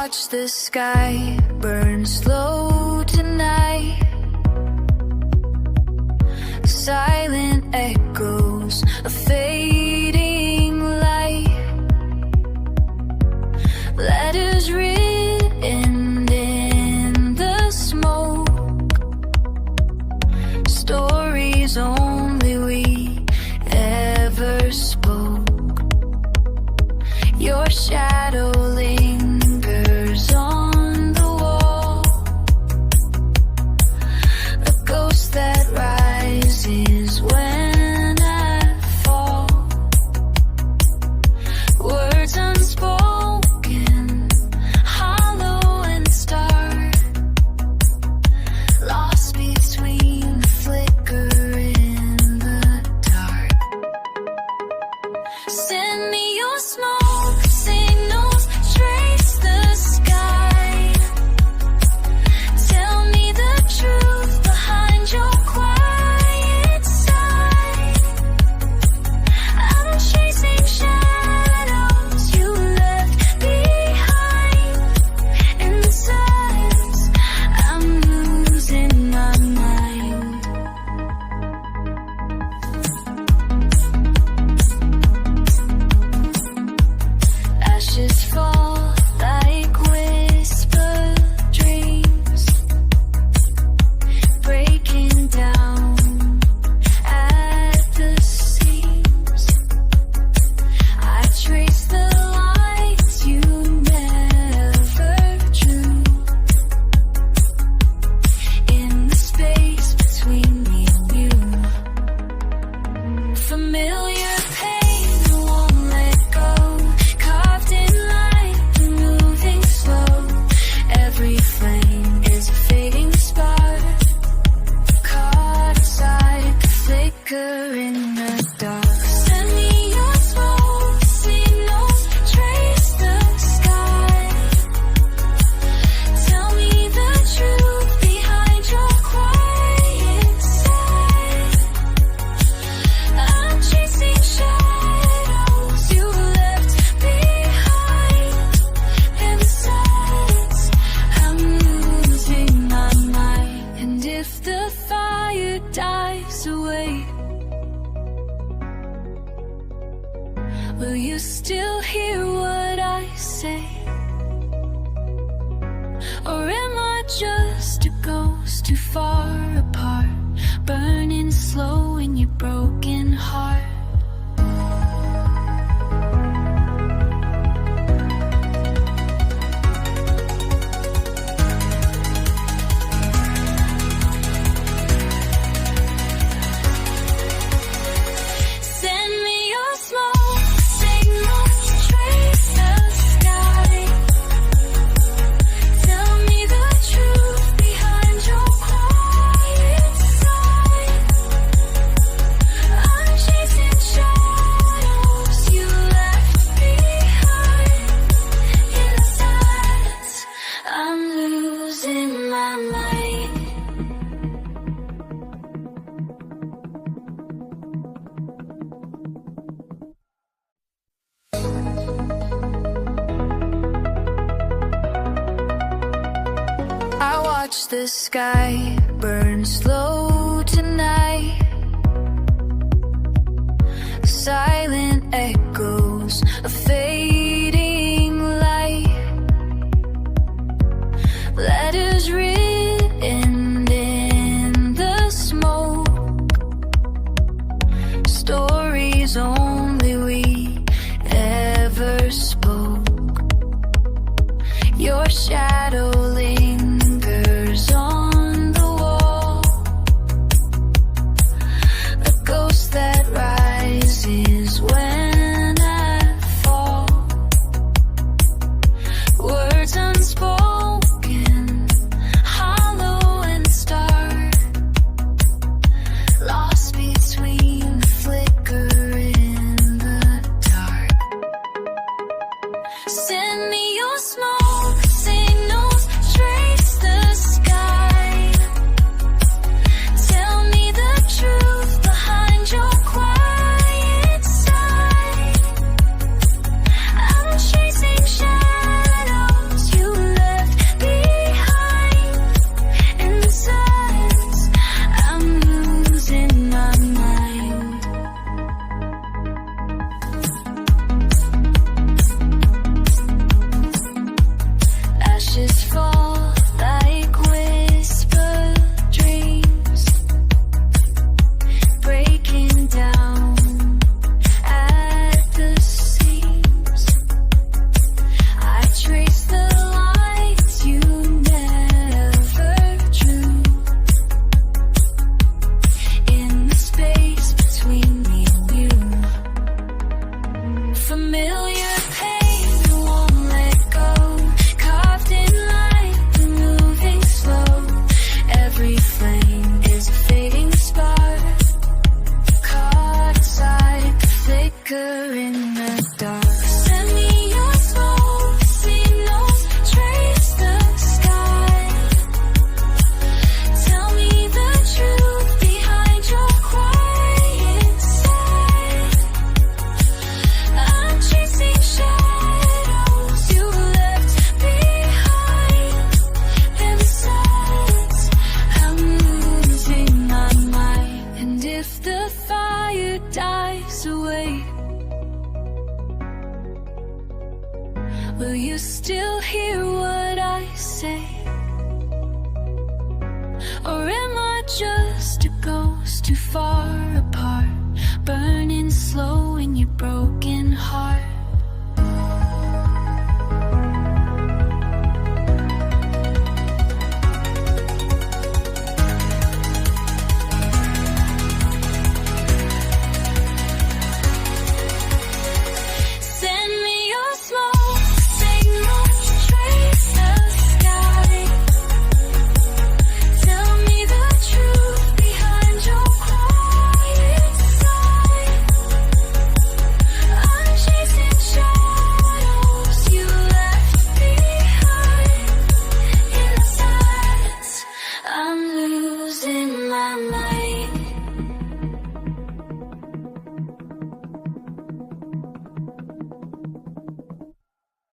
watch the sky burn slow tonight. Silent echoes of fading light. Letters written in the smoke. Stories only we ever spoke. Your shadow lingers on the wall. A ghost that rises when I fall. Words unspoken, hollow and stark. Lost between the flicker in the dark. Send me your smoke signals, trace the sky. Tell me the truth behind your quiet side. I'm chasing shadows you left behind. In the silence, I'm losing my mind. Ashes fall like whispered dreams, breaking down at the seams. I trace the lines you never drew. In the space between me and you. Familiar pain won't let go. Carved in light, moving slow. Every flame is a fading spark. Caught inside the flicker in the dark. Send me your smoke signals, trace the sky. Tell me the truth behind your quiet side. I'm chasing shadows you left behind. In the silence, I'm losing my mind. And if the fire dies away, will you still hear what I say? Or am I just a ghost too far apart, burning slow in your broken heart? Send me your smoke signals, trace the sky. Tell me the truth behind your quiet side. I'm chasing shadows you left behind. In the silence, I'm losing my mind. I watch the sky burn slow tonight. Silent echoes of fading light. Letters written in the smoke. Stories only we ever spoke. Your shadow lingers on the wall. still hear what I say.